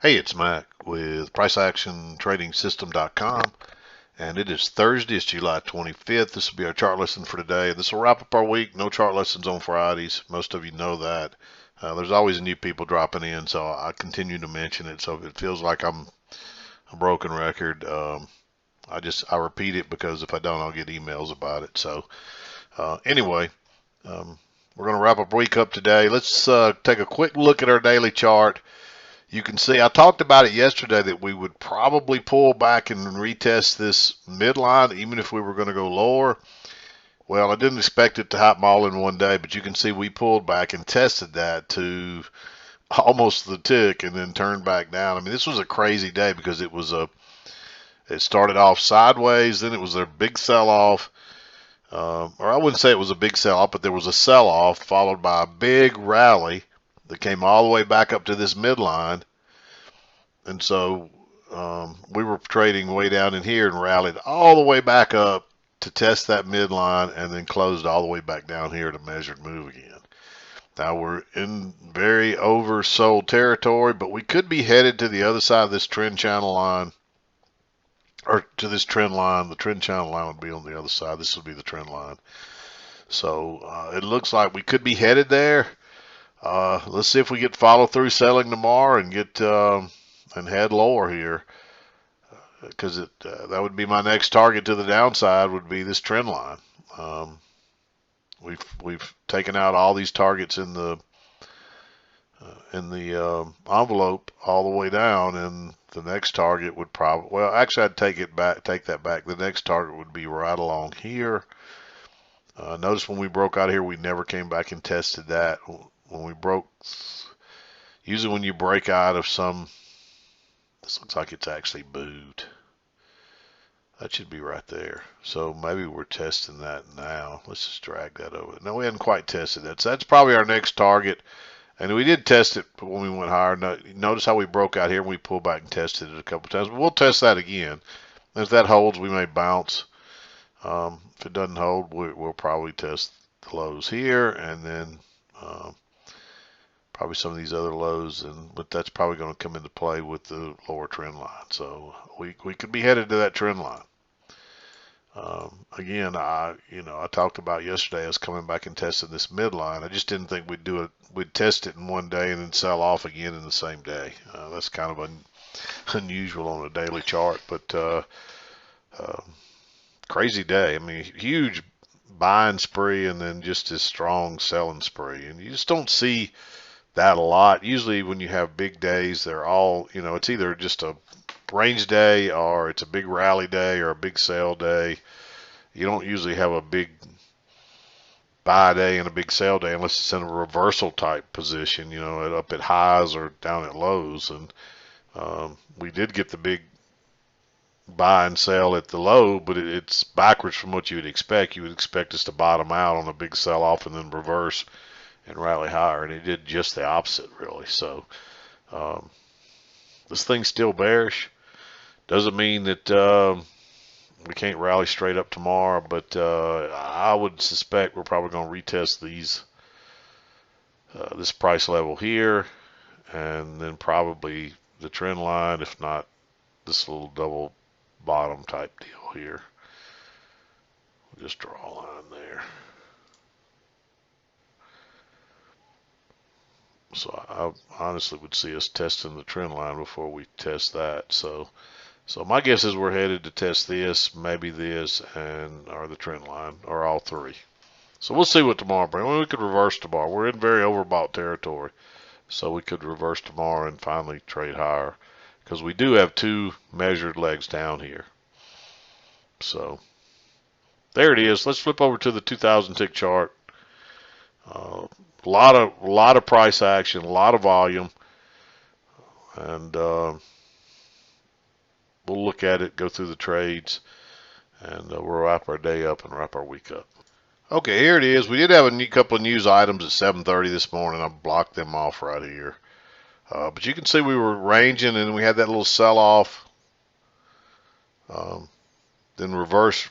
Hey, it's Mac with PriceActionTradingSystem.com, and it is Thursday. It's July 25th. This will be our chart lesson for today. This will wrap up our week. No chart lessons on Fridays. Most of you know that. There's always new people dropping in, so I continue to mention it. So if it feels like I'm a broken record, I repeat it because if I don't, I'll get emails about it. So anyway, um, we're going to wrap up week up today. Let's take a quick look at our daily chart. You can see I talked about it yesterday that we would probably pull back and retest this midline even if we were going to go lower. Well, I didn't expect it to happen all in one day, but you can see we pulled back and tested that to almost the tick and then turned back down. I mean, this was a crazy day because it started off sideways, then it was a big sell-off. Or I wouldn't say it was a big sell-off, but there was a sell-off followed by a big rally that came all the way back up to this midline. And so we were trading way down in here and rallied all the way back up to test that midline and then closed all the way back down here to measured move again. Now we're in very oversold territory, but we could be headed to the other side of this trend channel line or to this trend line. The trend channel line would be on the other side. This would be the trend line. So it looks like we could be headed there. Let's see if we get follow through selling tomorrow and get and head lower here, because that would be my next target to the downside would be this trend line. Um, we've taken out all these targets in the envelope all the way down, and the next target would probably, well, actually I'd take that back. The next target would be right along here. Notice when we broke out here, we never came back and tested that. When we broke, usually when you break out of some, this looks like it's actually moved. That should be right there. So maybe we're testing that now. Let's just drag that over. No, we hadn't quite tested that. So that's probably our next target. And we did test it when we went higher. Notice how we broke out here and we pulled back and tested it a couple times. But we'll test that again. And if that holds, we may bounce. If it doesn't hold, we'll probably test the lows here and then probably some of these other lows. But that's probably going to come into play with the lower trend line. So we could be headed to that trend line. Again, I talked about yesterday us coming back and testing this midline. I just didn't think we'd do it. We'd test it in one day and then sell off again in the same day. That's kind of unusual on a daily chart, but crazy day. I mean, huge buying spree and then just as strong selling spree, and you just don't see that a lot. Usually, when you have big days, they're all it's either just a range day or it's a big rally day or a big sell day. You don't usually have a big buy day and a big sell day unless it's in a reversal type position, up at highs or down at lows. And we did get the big buy and sell at the low, but it's backwards from what you would expect. You would expect us to bottom out on a big sell off and then reverse and rally higher, and it did just the opposite, really. So this thing's still bearish. Doesn't mean that we can't rally straight up tomorrow, but I would suspect we're probably going to retest this price level here, and then probably the trend line, if not this little double bottom type deal here. We'll just draw a line there. So I honestly would see us testing the trend line before we test that. So my guess is we're headed to test this, maybe this, or the trend line, or all three. So we'll see what tomorrow brings. Well, we could reverse tomorrow. We're in very overbought territory, so we could reverse tomorrow and finally trade higher, because we do have two measured legs down here. So there it is. Let's flip over to the 2,000 tick chart. A lot of price action, a lot of volume, and we'll look at it, go through the trades, and we'll wrap our day up and wrap our week up. Okay, here it is. We did have a couple of news items at 7:30 this morning. I blocked them off right here. But you can see we were ranging, and we had that little sell-off, then reverse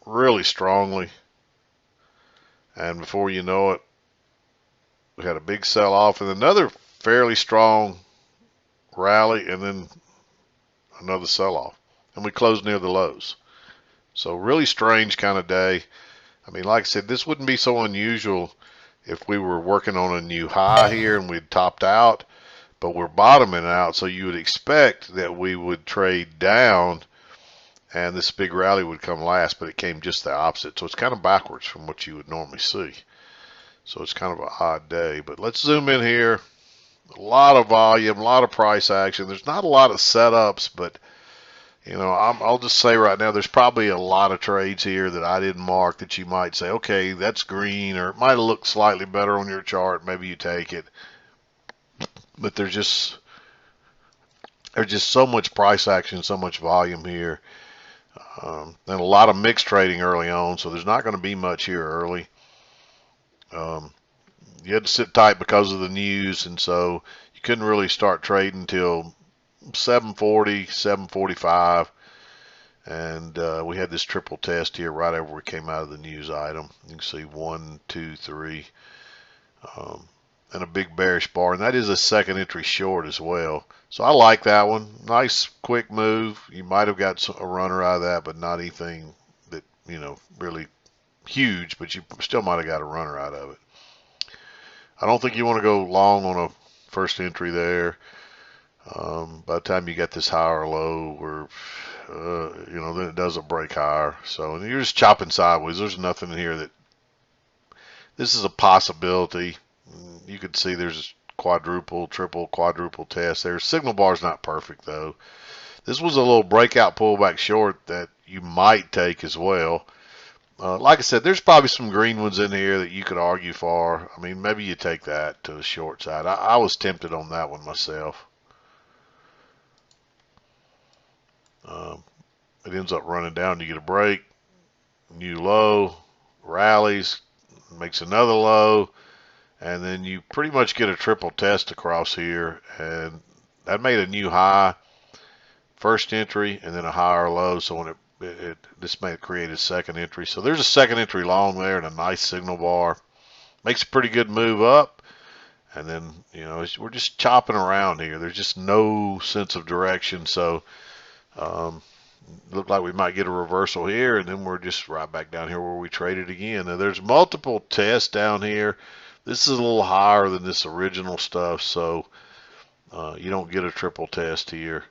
really strongly. And before you know it, we had a big sell-off and another fairly strong rally, and then another sell-off. And we closed near the lows. So really strange kind of day. I mean, like I said, this wouldn't be so unusual if we were working on a new high here and we'd topped out, but we're bottoming out, so you would expect that we would trade down and this big rally would come last, but it came just the opposite. So it's kind of backwards from what you would normally see. So it's kind of an odd day. But let's zoom in here. A lot of volume, a lot of price action. There's not a lot of setups, but you know, I'll just say right now, there's probably a lot of trades here that I didn't mark that you might say, okay, that's green, or it might look slightly better on your chart. Maybe you take it. But there's just so much price action, so much volume here. And a lot of mixed trading early on, so there's not going to be much here early. You had to sit tight because of the news, and so you couldn't really start trading until 7:40, 7:45, and we had this triple test here right after we came out of the news item. You can see 1, 2, 3, and a big bearish bar, and that is a second entry short as well. So I like that one. Nice quick move. You might have got a runner out of that, but not anything that, you know, really huge, but you still might have got a runner out of it. I don't think you want to go long on a first entry there. By the time you get this high or low, or you know, then it doesn't break higher. So and you're just chopping sideways. There's nothing here that this is a possibility. You could see there's quadruple, triple, quadruple test there. Signal bar's not perfect though. This was a little breakout pullback short that you might take as well. Like I said, there's probably some green ones in here that you could argue for. I mean, maybe you take that to the short side. I was tempted on that one myself. It ends up running down. You get a break, new low, rallies, makes another low, and then you pretty much get a triple test across here, and that made a new high, first entry, and then a higher low. So when this may create a second entry. So there's a second entry long there and a nice signal bar. Makes a pretty good move up. And then, you know, we're just chopping around here. There's just no sense of direction. So looked like we might get a reversal here, and then we're just right back down here where we traded again. Now there's multiple tests down here. This is a little higher than this original stuff, so you don't get a triple test here.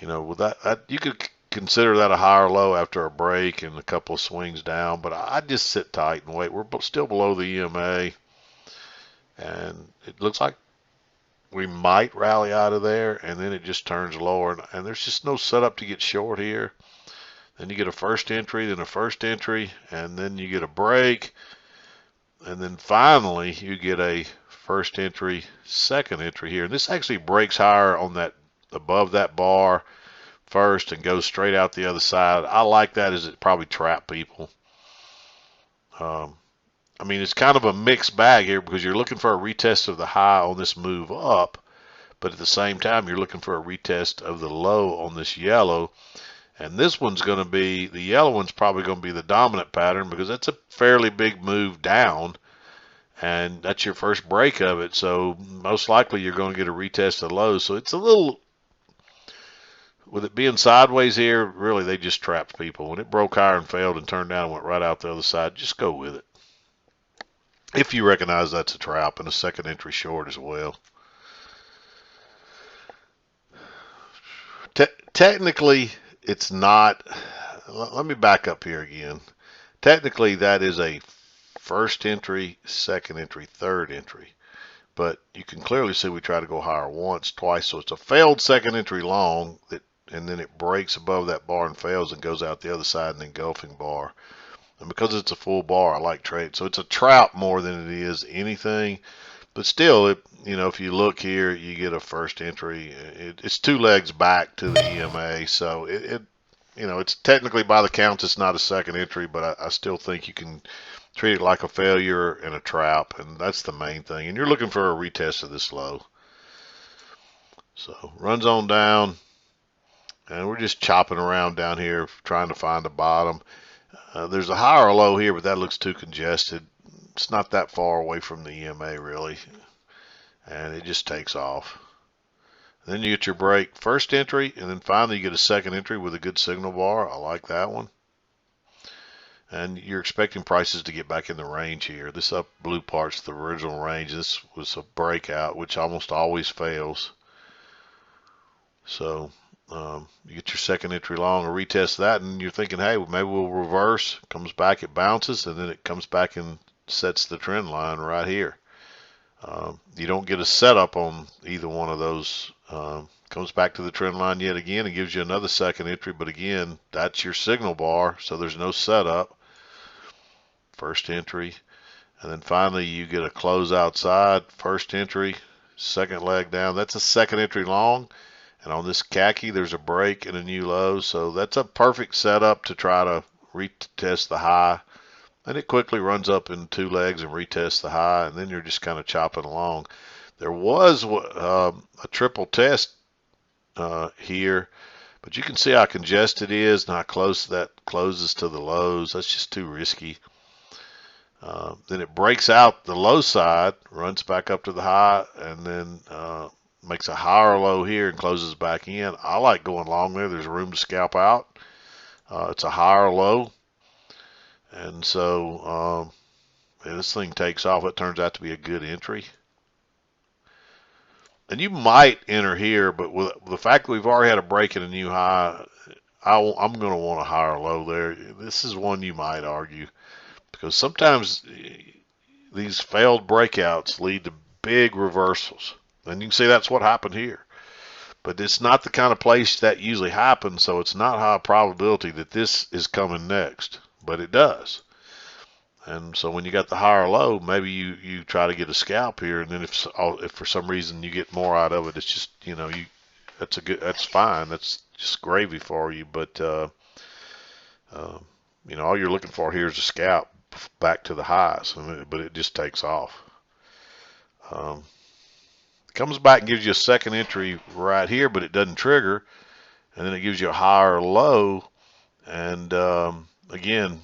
You know, with that, you could consider that a higher low after a break and a couple of swings down, but I just sit tight and wait. We're still below the EMA, and it looks like we might rally out of there, and then it just turns lower, and there's just no setup to get short here. Then you get a first entry, then a first entry, and then you get a break, and then finally you get a first entry, second entry here. And this actually breaks higher on that, above that bar first, and goes straight out the other side. I like that, as it probably trap people. I mean, it's kind of a mixed bag here, because you're looking for a retest of the high on this move up, but at the same time you're looking for a retest of the low on this yellow. And this one's going to be, the yellow one's probably going to be the dominant pattern, because that's a fairly big move down, and that's your first break of it. So most likely you're going to get a retest of low. So it's a little, with it being sideways here, really they just trapped people. When it broke higher and failed and turned down and went right out the other side, just go with it. If you recognize that's a trap and a second entry short as well. Technically, it's not. Let me back up here again. Technically, that is a first entry, second entry, third entry. But you can clearly see we try to go higher once, twice. So it's a failed second entry long, and then it breaks above that bar and fails and goes out the other side, an engulfing bar. And because it's a full bar, I like trade. So it's a trap more than it is anything. But still, you know, if you look here, you get a first entry. It's two legs back to the EMA. So you know, it's technically by the counts, it's not a second entry, but I still think you can treat it like a failure and a trap, and that's the main thing. And you're looking for a retest of this low. So runs on down, and we're just chopping around down here trying to find a bottom. There's a higher low here, but that looks too congested. it's not that far away from the EMA really, and it just takes off. Then you get your break first entry, and then finally you get a second entry with a good signal bar. I like that one. And you're expecting prices to get back in the range here. This up blue part's the original range. This was a breakout, which almost always fails. So you get your second entry long or retest that, and you're thinking, hey, maybe we'll reverse. Comes back, it bounces, and then it comes back and sets the trend line right here. You don't get a setup on either one of those. Comes back to the trend line yet again and gives you another second entry, but again, that's your signal bar, so there's no setup. First entry, and then finally you get a close outside, first entry, second leg down. That's a second entry long, and on this khaki there's a break and a new low, so that's a perfect setup to try to retest the high. And it quickly runs up in two legs and retests the high, and then you're just kind of chopping along. There was a triple test here, but you can see how congested it is and how close that closes to the lows. That's just too risky. Then it breaks out the low side, runs back up to the high, and then makes a higher low here and closes back in. I like going long there. There's room to scalp out. It's a higher low. And so this thing takes off. It turns out to be a good entry. And you might enter here, but with the fact that we've already had a break in a new high, I'm going to want a higher low there. This is one you might argue, because sometimes these failed breakouts lead to big reversals. And you can see that's what happened here. But it's not the kind of place that usually happens, so it's not high probability that this is coming next. But it does. And so when you got the higher low, maybe you try to get a scalp here, and then if for some reason you get more out of it, it's just, you know, that's fine. That's just gravy for you. But you know, all you're looking for here is a scalp back to the highs, but it just takes off. Comes back and gives you a second entry right here, but it doesn't trigger, and then it gives you a higher low, and again,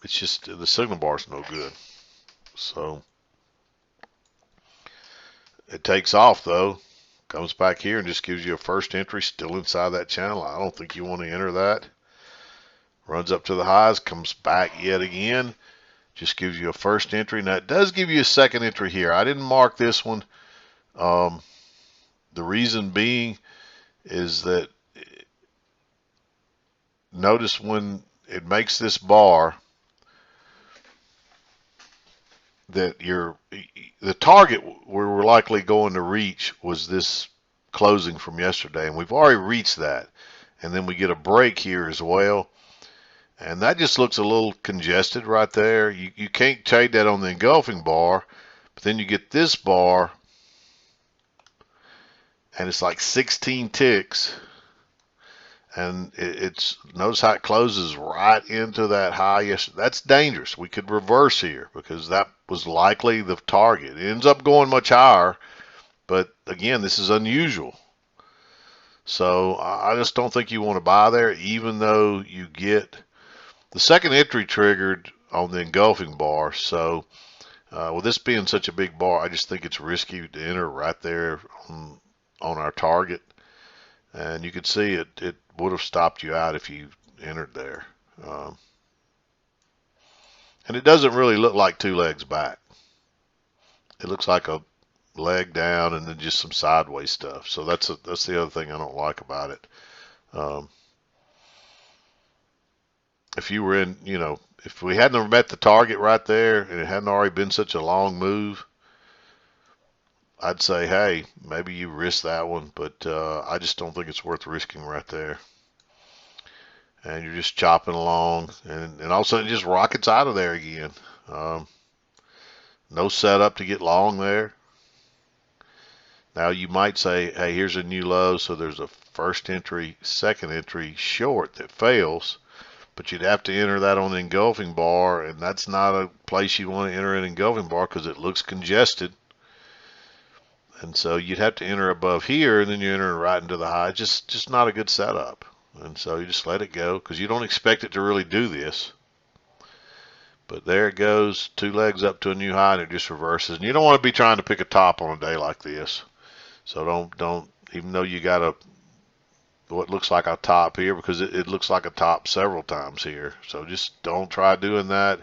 it's just the signal bar is no good. So it takes off though, comes back here and just gives you a first entry still inside that channel. I don't think you want to enter that. Runs up to the highs, comes back yet again, just gives you a first entry. Now it does give you a second entry here. I didn't mark this one. The reason being is that notice when it makes this bar that the target we're likely going to reach was this closing from yesterday, and we've already reached that. And then we get a break here as well, and that just looks a little congested right there. You can't trade that on the engulfing bar, but then you get this bar and it's like 16 ticks, and it's notice how it closes right into that high yesterday. That's dangerous. We could reverse here because that was likely the target. It ends up going much higher, but again, this is unusual. So I just don't think you want to buy there, even though you get the second entry triggered on the engulfing bar. So with this being such a big bar, I just think it's risky to enter right there on our target. And you could see it would have stopped you out if you entered there. And it doesn't really look like two legs back. It looks like a leg down and then just some sideways stuff. So that's the other thing I don't like about it. If you were in, you know, if we hadn't met the target right there and it hadn't already been such a long move, I'd say, hey, maybe you risk that one, but I just don't think it's worth risking right there. And you're just chopping along, and all of a sudden it just rockets out of there again. No setup to get long there. Now you might say, hey, here's a new low, so there's a first entry, second entry short that fails, but you'd have to enter that on the engulfing bar, and that's not a place you want to enter an engulfing bar because it looks congested. And so you'd have to enter above here, and then you enter right into the high. Just not a good setup. And so you just let it go because you don't expect it to really do this. But there it goes, 2 legs up to a new high, and it just reverses. And you don't want to be trying to pick a top on a day like this. So don't even though you got a what looks like a top here, because it looks like a top several times here. So just don't try doing that.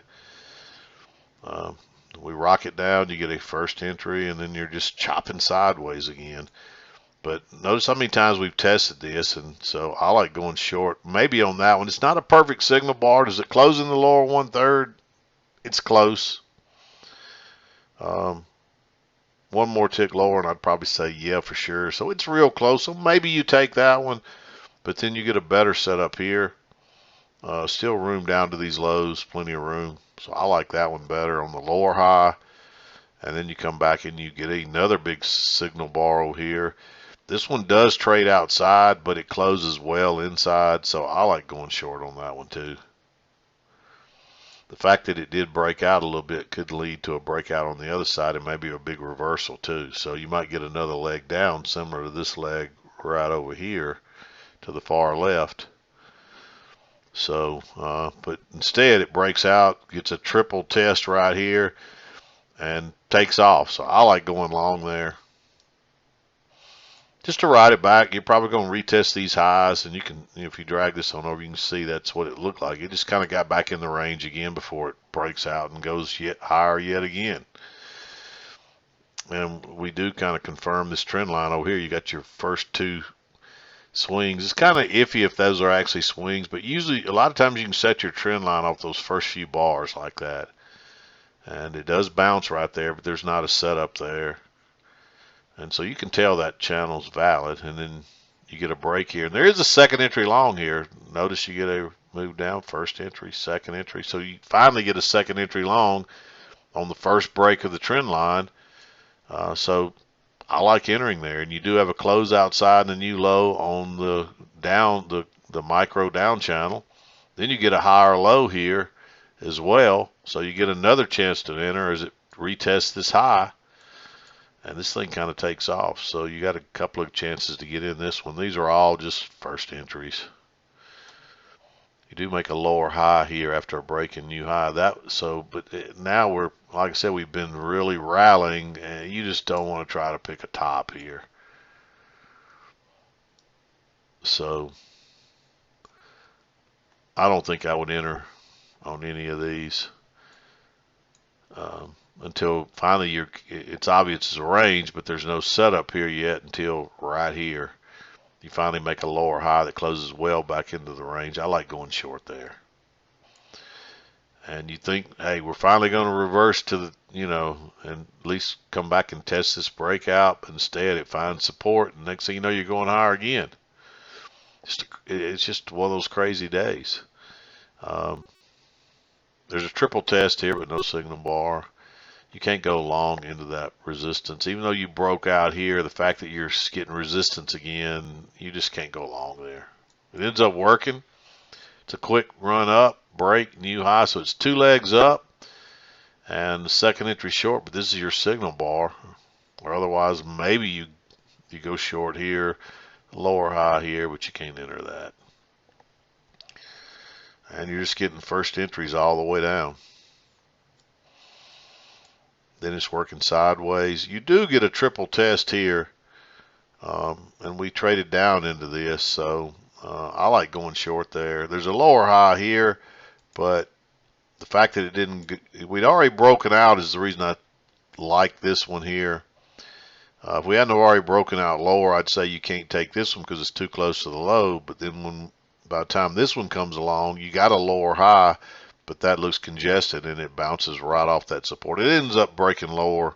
We rock it down, you get a first entry, and then you're just chopping sideways again. But notice how many times we've tested this, and so I like going short. Maybe on that one, it's not a perfect signal bar. Does it close in the lower 1/3? It's close. One more tick lower, and I'd probably say yeah for sure. So it's real close. So maybe you take that one, but then you get a better setup here. Still room down to these lows, plenty of room. So I like that one better on the lower high. And then you come back and you get another big signal bar over here. This one does trade outside, but it closes well inside, so I like going short on that one too. The fact that it did break out a little bit could lead to a breakout on the other side and maybe a big reversal too. So you might get another leg down similar to this leg right over here to the far left. So, but instead it breaks out, gets a triple test right here, and takes off. So I like going long there. Just to ride it back, you're probably going to retest these highs, and you can, if you drag this on over, you can see that's what it looked like. It just kind of got back in the range again before it breaks out and goes yet higher yet again. And we do kind of confirm this trend line over here. You got your first 2 swings. It's kind of iffy if those are actually swings, but usually a lot of times you can set your trend line off those first few bars like that. And it does bounce right there, but there's not a setup there. And so you can tell that channel's valid, and then you get a break here. And there is a second entry long here. Notice you get a move down, first entry, second entry. So you finally get a second entry long on the first break of the trend line. So I like entering there. And you do have a close outside and a new low on the down, the micro down channel. Then you get a higher low here as well. So you get another chance to enter as it retests this high. And this thing kind of takes off. So you got a couple of chances to get in this one. These are all just first entries. You do make a lower high here after a breaking new high. But now we're, like I said, we've been really rallying, and you just don't want to try to pick a top here. So I don't think I would enter on any of these. Until finally it's obvious it's a range, but there's no setup here yet until right here. You finally make a lower high that closes well back into the range. I like going short there. And you think, hey, we're finally going to reverse to the, and at least come back and test this breakout. But instead, it finds support, and next thing you know, you're going higher again. It's just one of those crazy days. There's a triple test here, but no signal bar. You can't go long into that resistance. Even though you broke out here, the fact that you're getting resistance again, you just can't go long there. It ends up working. It's a quick run up, break, new high. So it's 2 legs up and the second entry short, but this is your signal bar. Or otherwise, maybe you go short here, lower high here, but you can't enter that. And you're just getting first entries all the way down. Then it's working sideways. You do get a triple test here, and we traded down into this, so I like going short there. There's a lower high here, but the fact that it didn't, we'd already broken out is the reason I like this one here. If we hadn't already broken out lower, I'd say you can't take this one because it's too close to the low, but then by the time this one comes along, you got a lower high, but that looks congested and it bounces right off that support. It ends up breaking lower,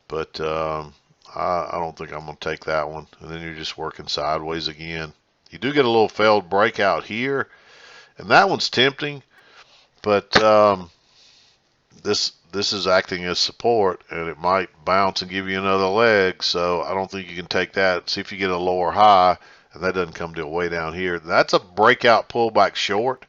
but I don't think I'm going to take that one. And then you're just working sideways again. You do get a little failed breakout here, and that one's tempting, but this is acting as support, and it might bounce and give you another leg, so I don't think you can take that. See if you get a lower high, and that doesn't come to way down here. That's a breakout pullback short.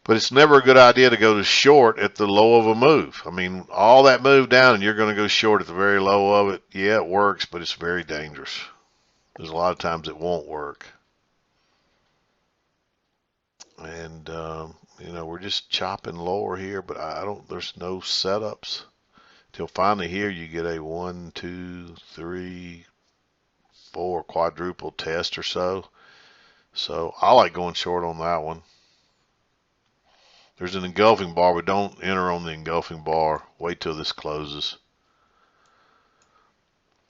But it's never a good idea to go to short at the low of a move. I mean, all that move down and you're going to go short at the very low of it. Yeah, it works, but it's very dangerous. There's a lot of times it won't work. And we're just chopping lower here, but there's no setups till finally here you get a 1, 2, 3, 4 quadruple test or so. So I like going short on that one. There's an engulfing bar, but don't enter on the engulfing bar. Wait till this closes.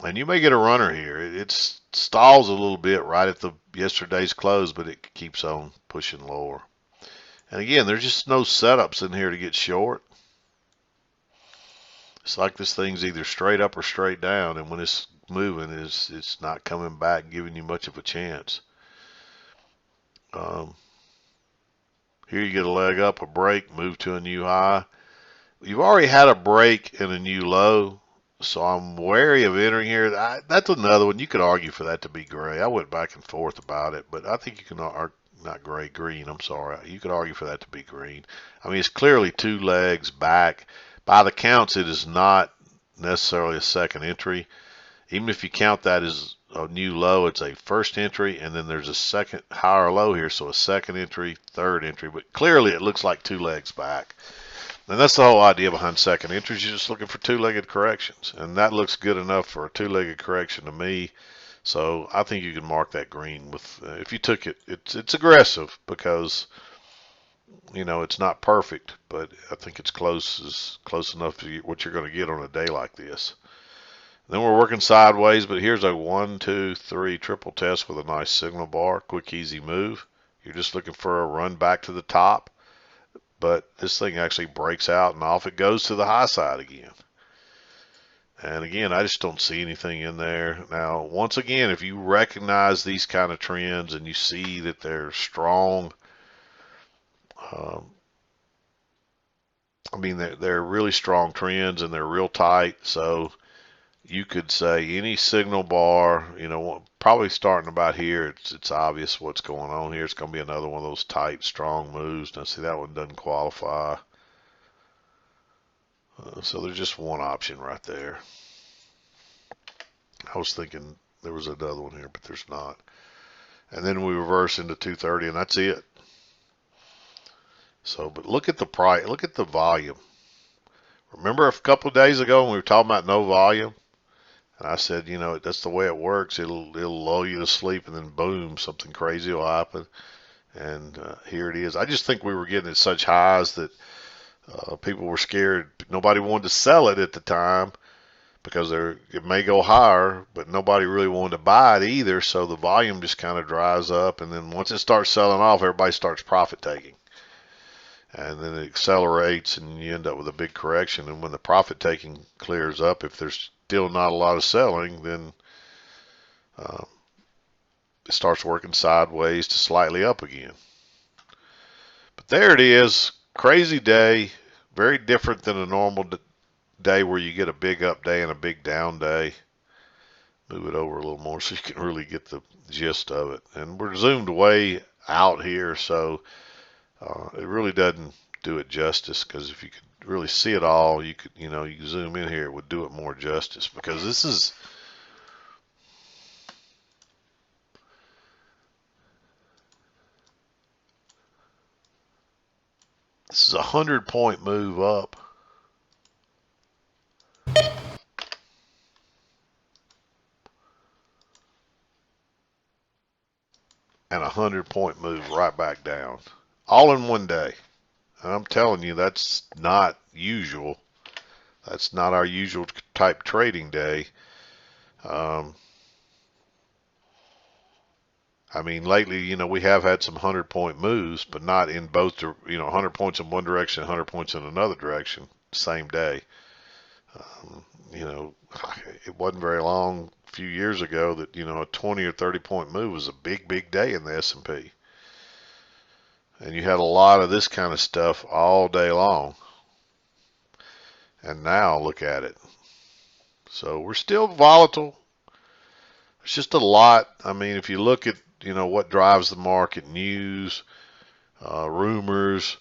And you may get a runner here. It stalls a little bit right at the yesterday's close, but it keeps on pushing lower. And again, there's just no setups in here to get short. It's like this thing's either straight up or straight down, and when it's moving, it's not coming back, giving you much of a chance. Here you get a leg up, a break, move to a new high. You've already had a break and a new low, so I'm wary of entering here. That's another one. You could argue for that to be gray. I went back and forth about it, but I think you can not gray, green. I'm sorry. You could argue for that to be green. I mean, it's clearly 2 legs back. By the counts, it is not necessarily a second entry. Even if you count that as a new low, it's a first entry, and then there's a second higher low here, so a second entry, third entry. But clearly, it looks like 2 legs back. And that's the whole idea behind second entries. You're just looking for 2-legged corrections, and that looks good enough for a 2-legged correction to me. So I think you can mark that green with if you took it. It's aggressive because it's not perfect, but I think it's close enough to what you're going to get on a day like this. Then we're working sideways, but here's a 1, 2, 3 triple test with a nice signal bar, quick, easy move. You're just looking for a run back to the top, but this thing actually breaks out and off it goes to the high side again. And again, I just don't see anything in there. Now, once again, if you recognize these kind of trends and you see that they're strong, I mean, they're really strong trends and they're real tight. So you could say any signal bar, probably starting about here, it's obvious what's going on here. It's going to be another one of those tight, strong moves. Now, see, that one doesn't qualify. So there's just one option right there. I was thinking there was another one here, but there's not. And then we reverse into 230, and that's it. So, but look at the price. Look at the volume. Remember a couple of days ago when we were talking about no volume? And I said, that's the way it works. It'll lull you to sleep, and then boom, something crazy will happen. And here it is. I just think we were getting at such highs that people were scared. Nobody wanted to sell it at the time because it may go higher, but nobody really wanted to buy it either. So the volume just kind of dries up, and then once it starts selling off, everybody starts profit taking. And then it accelerates, and you end up with a big correction. And when the profit taking clears up, if there's still not a lot of selling, then it starts working sideways to slightly up again. But there it is. Crazy day. Very different than a normal day where you get a big up day and a big down day. Move it over a little more so you can really get the gist of it. And we're zoomed way out here, so it really doesn't do it justice, because if you could really see it all, you could zoom in here, it would do it more justice, because this is a 100-point move up. And a 100-point move right back down. All in one day. And I'm telling you, that's not usual. That's not our usual type trading day. I mean, lately, we have had some 100-point moves, but not in both, 100 points in one direction, 100 points in another direction, same day. It wasn't very long, a few years ago, that, a 20 or 30-point move was a big, big day in the S&P. And you had a lot of this kind of stuff all day long. And now look at it. So we're still volatile. It's just a lot. I mean, if you look at, what drives the market, news, rumors,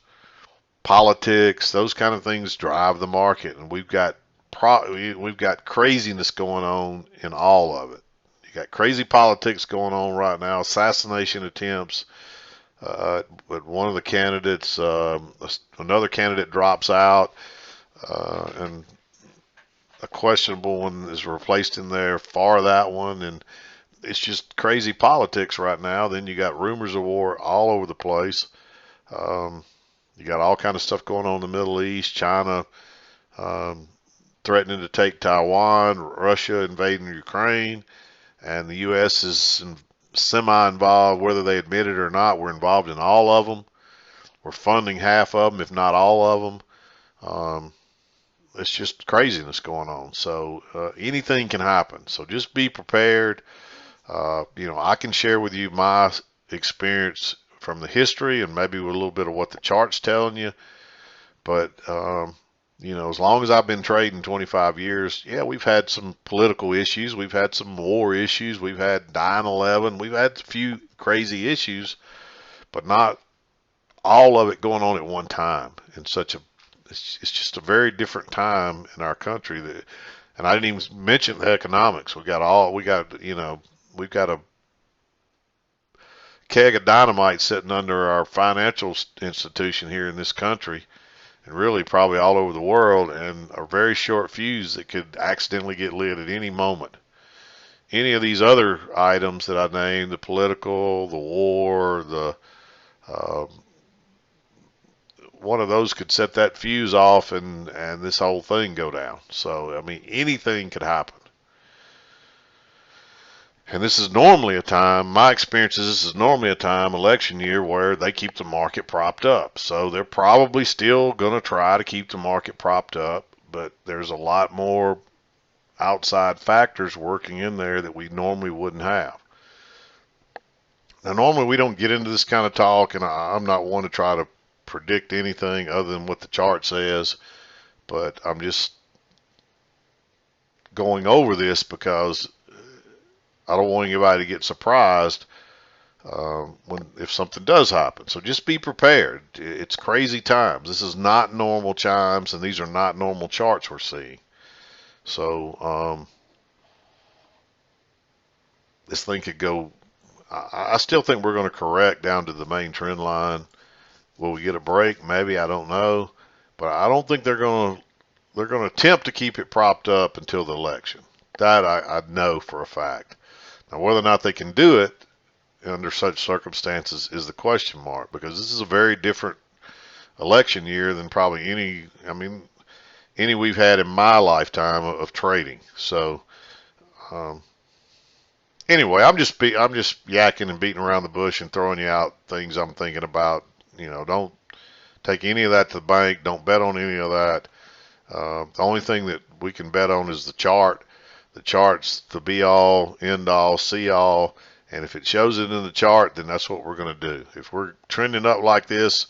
politics, those kind of things drive the market. And we've got craziness going on in all of it. You got crazy politics going on right now, assassination attempts, But one of the candidates, another candidate drops out, and a questionable one is replaced in there for that one, and it's just crazy politics right now. Then you got rumors of war all over the place. Um, you got all kind of stuff going on in the Middle East, China um, threatening to take Taiwan, Russia invading Ukraine, and the U.S. is semi-involved, whether they admit it or not. We're involved in all of them. We're funding half of them, if not all of them. It's just craziness going on. So anything can happen. So just be prepared. I can share with you my experience from the history and maybe with a little bit of what the chart's telling you. But as long as I've been trading 25 years, yeah, we've had some political issues. We've had some war issues. We've had 9/11. We've had a few crazy issues, but not all of it going on at one time in such a it's just a very different time in our country and I didn't even mention the economics. We've got a keg of dynamite sitting under our financial institution here in this country and really probably all over the world, and a very short fuse that could accidentally get lit at any moment. Any of these other items that I named, the political, the war, the uh, one of those could set that fuse off and this whole thing go down. So, I mean, anything could happen. And this is normally a time, my experience is this is normally a time, election year, where they keep the market propped up. So they're probably still going to try to keep the market propped up, but there's a lot more outside factors working in there that we normally wouldn't have. Now, normally we don't get into this kind of talk, and I'm not one to try to predict anything other than what the chart says, but I'm just going over this because I don't want anybody to get surprised if something does happen. So just be prepared. It's crazy times. This is not normal times, and these are not normal charts we're seeing. So this thing could go. I still think we're going to correct down to the main trend line. Will we get a break? Maybe, I don't know, but I don't think they're going to attempt to keep it propped up until the election. That I know for a fact. Now, whether or not they can do it under such circumstances is the question mark, because this is a very different election year than probably any we've had in my lifetime of trading. So anyway, I'm just yakking and beating around the bush and throwing you out things I'm thinking about. Don't take any of that to the bank. Don't bet on any of that. The only thing that we can bet on is the chart. The chart's the be all, end all, see all, and if it shows it in the chart, then that's what we're going to do. If we're trending up like this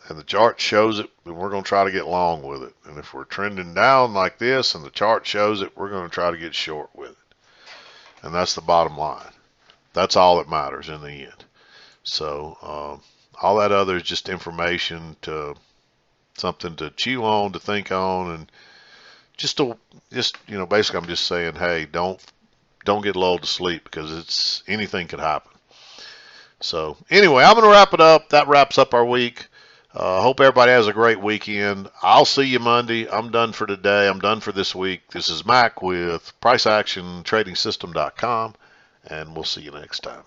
and the chart shows it, then we're going to try to get long with it. And if we're trending down like this and the chart shows it, we're going to try to get short with it. And that's the bottom line. That's all that matters in the end. So all that other is just information, to something to chew on, to think on, and basically I'm just saying, hey, don't get lulled to sleep, because anything could happen. So anyway, I'm going to wrap it up. That wraps up our week. Hope everybody has a great weekend. I'll see you Monday. I'm done for today. I'm done for this week. This is Mac with PriceActionTradingSystem.com, and we'll see you next time.